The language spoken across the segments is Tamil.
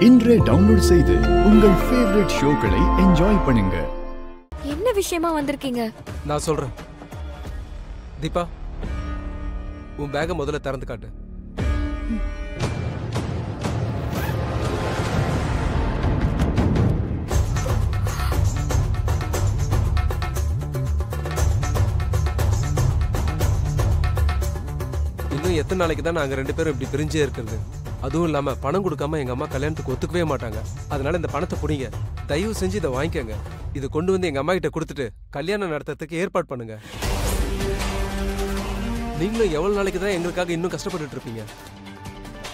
இன்றே டவுன்லோட் செய்து உங்கள் ஃபேவரட் ஷோக்களை என்ஜாய் பண்ணுங்க. என்ன விஷயமா வந்திருக்கீங்க? நான் சொல்றேன். தீபா, உன் பேக முதல்ல திறந்து காட்டு. இன்னும் எத்தனை நாளைக்கு தான் நாங்க 2 பேரும் இப்படி பிரிஞ்சே இருக்கிறது? அதுவும் இல்லாம பணம் கொடுக்காம எங்க அம்மா கல்யாணத்துக்கு ஒத்துக்கவே மாட்டாங்க. அதனால இந்த பணத்தை புடிங்க, தயவு செஞ்சு இதை வாங்கிக்கங்க. இதை கொண்டு வந்து எங்க அம்மா கிட்ட கொடுத்துட்டு கல்யாணம் நடத்துறதுக்கு ஏற்பாடு பண்ணுங்க. நீங்களும் எவ்வளவு நாளைக்கு தான் எங்களுக்காக இன்னும் கஷ்டப்பட்டு இருப்பீங்க?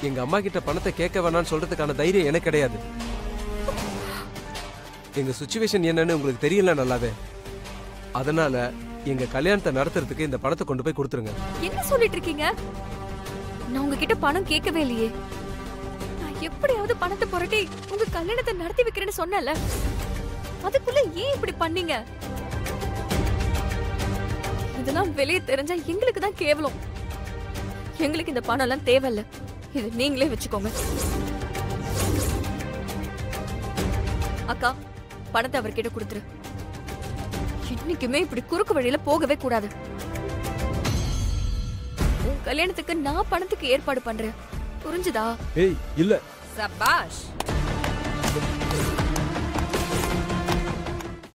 எங்க அம்மா கிட்ட பணத்தை கேட்க வேணாம்னு சொல்றதுக்கான தைரியம் எனக்கு கிடையாது. எங்க சிச்சுவேஷன் என்னன்னு உங்களுக்கு தெரியல நல்லாவே. அதனால எங்க கல்யாணத்தை நடத்துறதுக்கு இந்த பணத்தை கொண்டு போய் கொடுத்துருங்க. என்ன சொல்லிட்டு இருக்கீங்க? நான் உங்ககிட்ட பணம் கேட்கவே இல்லையே. நான் எப்படியாவது பணத்தை புரட்டி உங்க கல்யாணத்தை நடத்தி வைக்கிறேன்னு சொன்னல, அதுக்குள்ள ஏன் இப்படி பண்ணீங்க? இதெல்லாம் வெளியே தெரிஞ்சா எங்களுக்கு தான் கேவலம். எங்களுக்கு இந்த பணம் எல்லாம் தேவையில்ல, இது நீங்களே வச்சுக்கோங்க. அக்கா, பணத்தை அவர்கிட்ட கொடுத்துரு. இன்னைக்குமே இப்படி குறுக்கு வழியில போகவே கூடாது. கல்யாணத்துக்கு நான் பணத்துக்கு ஏற்பாடு பண்றேன், புரிஞ்சுதா? ஏய் இல்ல. சபாஷ்.